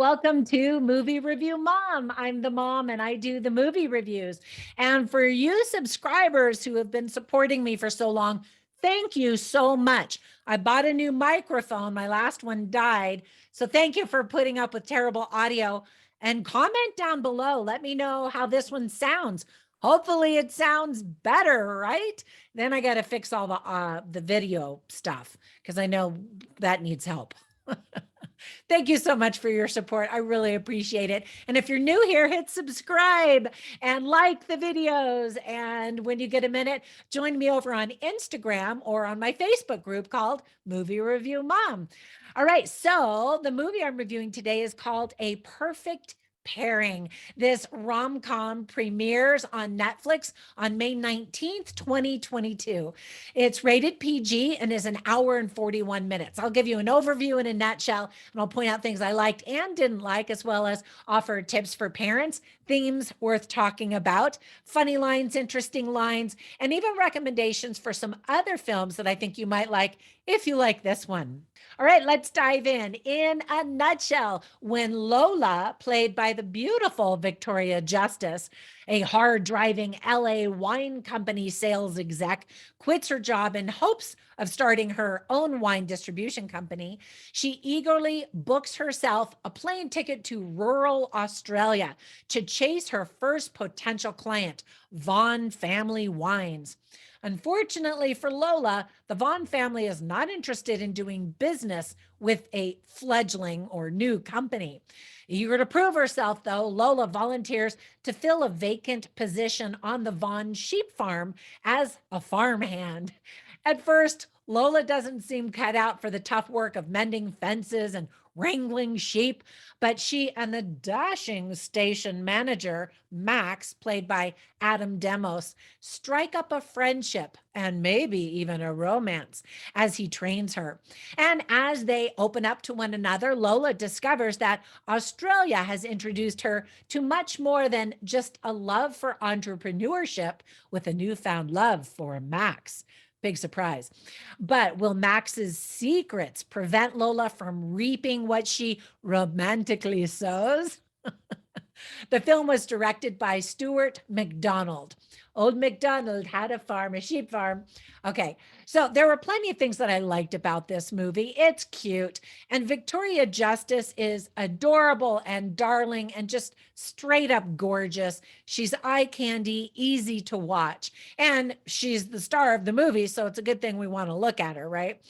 welcome to Movie Review Mom. I'm the mom and I do the movie reviews. And for you subscribers who have been supporting me for so long, thank you so much. I bought a new microphone. My last one died. So thank you for putting up with terrible audio, and comment down below. Let me know how this one sounds. Hopefully it sounds better, right? Then I got to fix all the video stuff because I know that needs help. Thank you so much for your support. I really appreciate it. And if you're new here, hit subscribe and like the videos. And when you get a minute, join me over on Instagram or on my Facebook group called Movie Review Mom. All right, so the movie I'm reviewing today is called A Perfect Pairing. This rom-com premieres on Netflix on May 19th, 2022. It's rated PG and is an hour and 41 minutes. I'll give you an overview in a nutshell, and I'll point out things I liked and didn't like, as well as offer tips for parents, themes worth talking about, funny lines, interesting lines, and even recommendations for some other films that I think you might like if you like this one. All right, let's dive in. In a nutshell, when Lola, played by the beautiful Victoria Justice, a hard-driving LA wine company sales exec, quits her job in hopes of starting her own wine distribution company, she eagerly books herself a plane ticket to rural Australia to chase her first potential client, Vaughan Family Wines. Unfortunately for Lola, the Vaughn family is not interested in doing business with a fledgling or new company. Eager to prove herself, though, Lola volunteers to fill a vacant position on the Vaughn sheep farm as a farmhand. At first, Lola doesn't seem cut out for the tough work of mending fences and wrangling sheep, but she and the dashing station manager, Max, played by Adam Demos, strike up a friendship and maybe even a romance as he trains her. And as they open up to one another, Lola discovers that Australia has introduced her to much more than just a love for entrepreneurship with a newfound love for Max. Big surprise. But will Max's secrets prevent Lola from reaping what she romantically sows? The film was directed by Stuart MacDonald. Old MacDonald had a farm, a sheep farm. Okay, so there were plenty of things that I liked about this movie. It's cute, and Victoria Justice is adorable and darling and just straight up gorgeous. She's eye candy, easy to watch, and she's the star of the movie, so it's a good thing we want to look at her, right?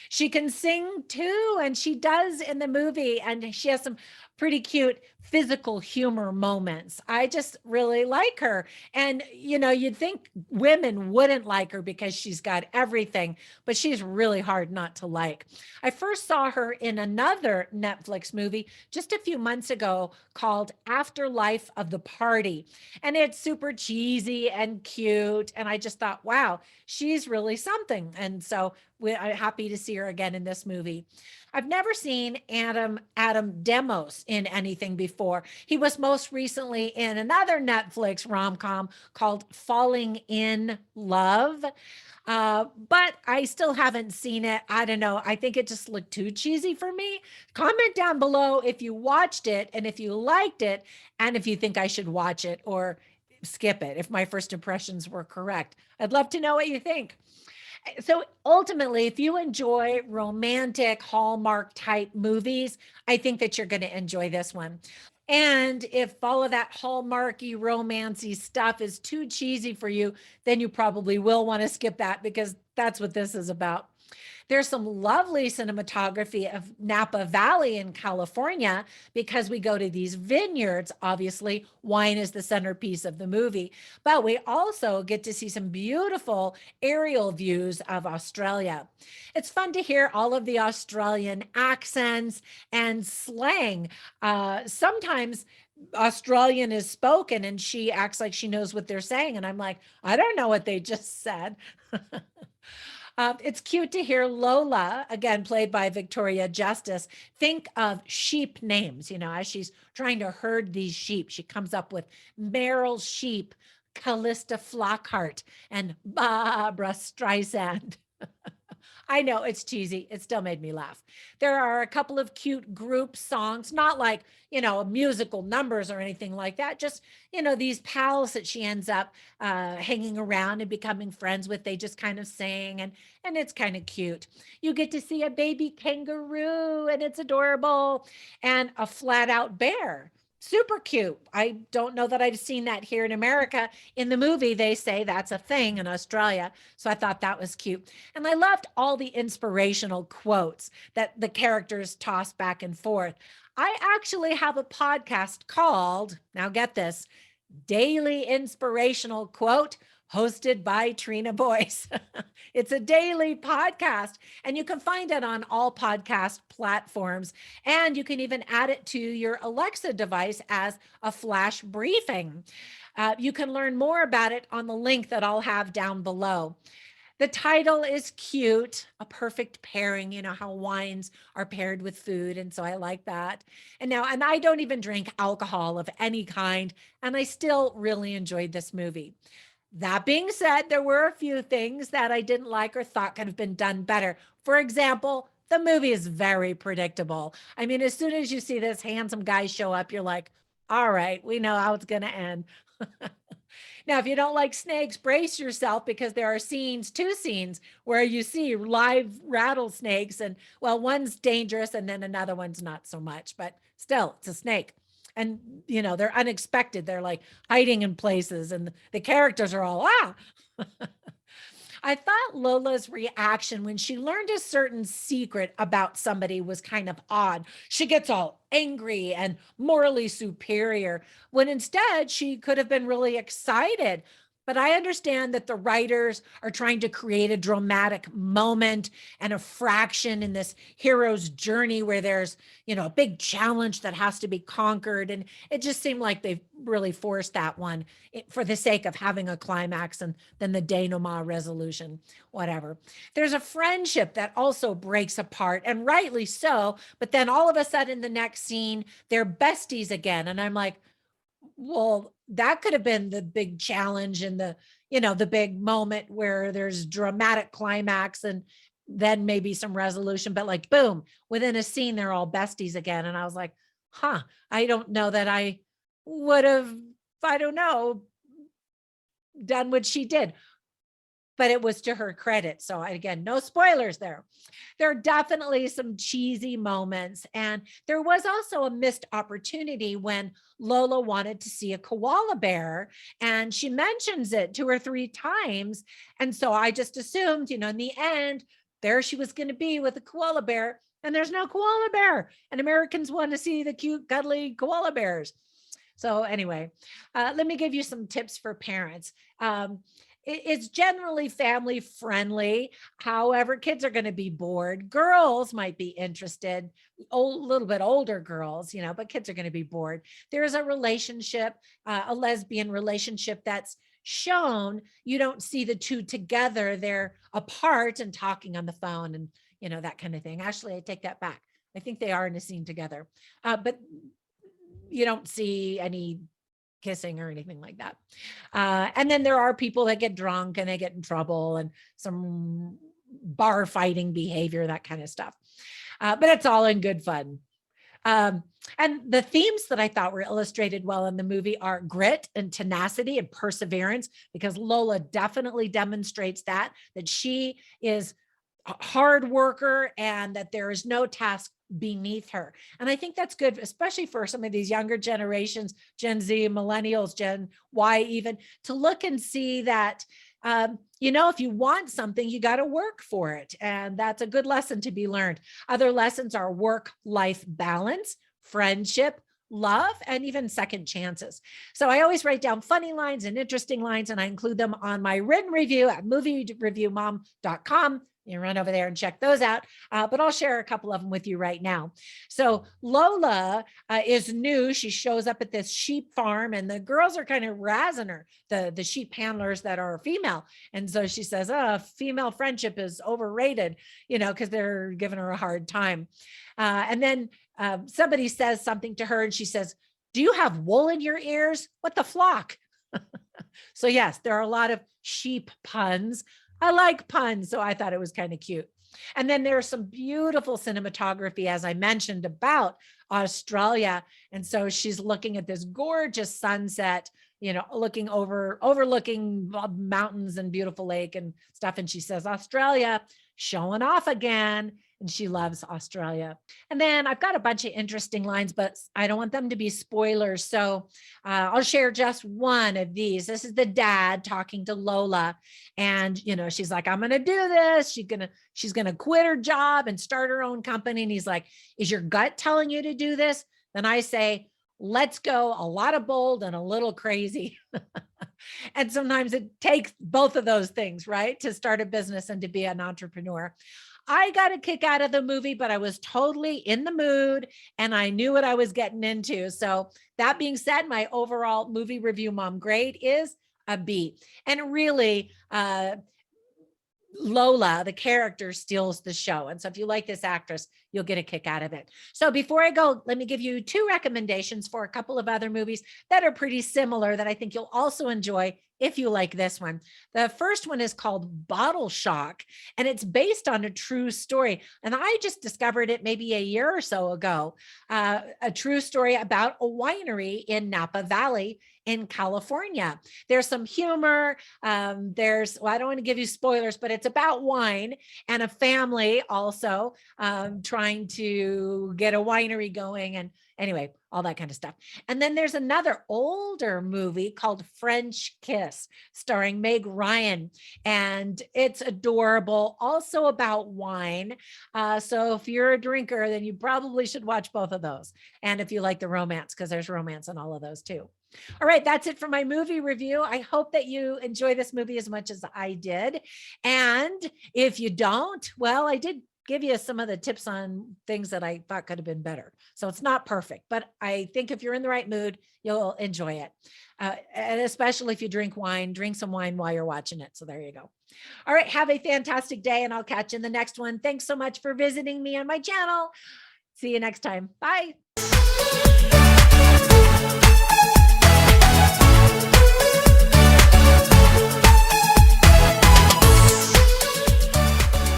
She can sing too, and she does in the movie, and she has some pretty cute physical humor moments. I just really like her. And, you know, you'd think women wouldn't like her because she's got everything, but she's really hard not to like. I first saw her in another Netflix movie just a few months ago called Afterlife of the Party. And it's super cheesy and cute. And I just thought, wow, she's really something. And so I'm happy to see her again in this movie. I've never seen Adam Demos in anything before. He was most recently in another Netflix rom-com called Falling in Love. But I still haven't seen it. I don't know. I think it just looked too cheesy for me. Comment down below if you watched it and if you liked it and if you think I should watch it or skip it, if my first impressions were correct. I'd love to know what you think. So ultimately, if you enjoy romantic Hallmark type movies, I think that you're going to enjoy this one. And if all of that Hallmarky, romancy stuff is too cheesy for you, then you probably will want to skip that because that's what this is about. There's some lovely cinematography of Napa Valley in California because we go to these vineyards. Obviously, wine is the centerpiece of the movie, but we also get to see some beautiful aerial views of Australia. It's fun to hear all of the Australian accents and slang. Sometimes Australian is spoken and she acts like she knows what they're saying. And I'm like, I don't know what they just said. It's cute to hear Lola, again, played by Victoria Justice, think of sheep names, you know, as she's trying to herd these sheep. She comes up with Meryl Sheep, Callista Flockhart, and Barbara Streisand. I know it's cheesy. It still made me laugh. There are a couple of cute group songs, not like, musical numbers or anything like that. Just, these pals that she ends up hanging around and becoming friends with. They just kind of sing and it's kind of cute. You get to see a baby kangaroo and it's adorable, and a flat out bear. Super cute. I don't know that I've seen that here in America. In the movie, they say that's a thing in Australia. So I thought that was cute. And I loved all the inspirational quotes that the characters toss back and forth. I actually have a podcast called, now get this, Daily Inspirational Quote, hosted by Trina Boice. It's a daily podcast, and you can find it on all podcast platforms. And you can even add it to your Alexa device as a flash briefing. You can learn more about it on the link that I'll have down below. The title is cute, a perfect pairing. You know how wines are paired with food. And so I like that. And I don't even drink alcohol of any kind. And I still really enjoyed this movie. That being said, there were a few things that I didn't like or thought could have been done better. For example, the movie is very predictable. I mean, as soon as you see this handsome guy show up, you're like, all right, we know how it's going to end. Now, if you don't like snakes, brace yourself, because there are two scenes where you see live rattlesnakes, and well, one's dangerous and then another one's not so much, but still, it's a snake. And, they're unexpected. They're like hiding in places, and the characters are all, ah. I thought Lola's reaction when she learned a certain secret about somebody was kind of odd. She gets all angry and morally superior, when instead she could have been really excited. But I understand that the writers are trying to create a dramatic moment and a fraction in this hero's journey where there's, a big challenge that has to be conquered. And it just seemed like they've really forced that one for the sake of having a climax and then the denouement resolution, whatever. There's a friendship that also breaks apart, and rightly so. But then all of a sudden, the next scene, they're besties again. And I'm like, well, that could have been the big challenge and the big moment where there's dramatic climax and then maybe some resolution, but like, boom, within a scene, they're all besties again. And I was like, I don't know that I would have, I don't know, done what she did. But it was to her credit. So again, no spoilers there. There are definitely some cheesy moments. And there was also a missed opportunity when Lola wanted to see a koala bear, and she mentions it 2 or 3 times. And so I just assumed, in the end, there she was going to be with a koala bear, and there's no koala bear. And Americans want to see the cute, cuddly koala bears. So anyway, let me give you some tips for parents. It's generally family friendly. However, kids are going to be bored. Girls might be interested, a little bit older girls, but kids are going to be bored. There's a relationship, a lesbian relationship that's shown. You don't see the two together. They're apart and talking on the phone and, that kind of thing. Actually, I take that back. I think they are in a scene together, but you don't see any kissing or anything like that. And then there are people that get drunk and they get in trouble, and some bar fighting behavior, that kind of stuff. But it's all in good fun. And the themes that I thought were illustrated well in the movie are grit and tenacity and perseverance, because Lola definitely demonstrates that she is a hard worker and that there is no task beneath her. And I think that's good, especially for some of these younger generations, Gen Z, millennials, Gen Y, even, to look and see that, if you want something, you got to work for it. And that's a good lesson to be learned. Other lessons are work-life balance, friendship, love, and even second chances. So I always write down funny lines and interesting lines, and I include them on my written review at moviereviewmom.com. You run over there and check those out. But I'll share a couple of them with you right now. So Lola is new. She shows up at this sheep farm, and the girls are kind of razzing her, the sheep handlers that are female. And so she says, female friendship is overrated, because they're giving her a hard time. And then somebody says something to her, and she says, "Do you have wool in your ears? What the flock?" So yes, there are a lot of sheep puns. I like puns, so I thought it was kind of cute. And then there's some beautiful cinematography, as I mentioned, about Australia. And so she's looking at this gorgeous sunset, overlooking mountains and beautiful lake and stuff. And she says, Australia, showing off again. And she loves Australia. And then I've got a bunch of interesting lines, but I don't want them to be spoilers. So I'll share just one of these. This is the dad talking to Lola. And, she's like, I'm going to do this. She's going to quit her job and start her own company. And he's like, is your gut telling you to do this? Then I say, let's go a lot of bold and a little crazy. And sometimes it takes both of those things, right? To start a business and to be an entrepreneur. I got a kick out of the movie, but I was totally in the mood and I knew what I was getting into. So that being said, my overall movie review mom grade is a B. And really, Lola, the character, steals the show. And so if you like this actress, you'll get a kick out of it. So before I go, let me give you 2 recommendations for a couple of other movies that are pretty similar that I think you'll also enjoy if you like this one. The first one is called Bottle Shock, and it's based on a true story. And I just discovered it maybe a year or so ago, a true story about a winery in Napa Valley in California. There's some humor. I don't want to give you spoilers, but it's about wine and a family also trying to get a winery going. And anyway, all that kind of stuff. And then there's another older movie called French Kiss, starring Meg Ryan. And it's adorable, also about wine. So if you're a drinker, then you probably should watch both of those. And if you like the romance, because there's romance in all of those too. All right, that's it for my movie review. I hope that you enjoy this movie as much as I did. And if you don't, well, I did give you some of the tips on things that I thought could have been better. So it's not perfect, but I think if you're in the right mood, you'll enjoy it. And especially if you drink some wine while you're watching it. So there you go. All right, have a fantastic day and I'll catch you in the next one. Thanks so much for visiting me on my channel. See you next time. Bye.